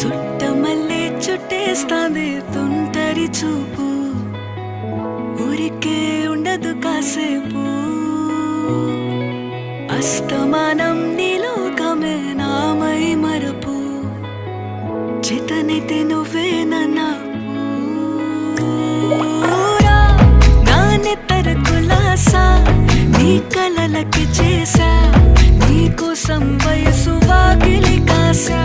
చుట్టమల్లే చుట్టేస్తాంది తుంటరి చూపు, ఊరికే ఉండదు కాసేపు. అస్తమానం నీలోకమే నామై మరపు, చేతనైతే నువ్వే నన్నూరా. నానెత్తర కులాసా నీ కలలకి చేసా, నీ కోసం వయసు వాకిలి కాసా.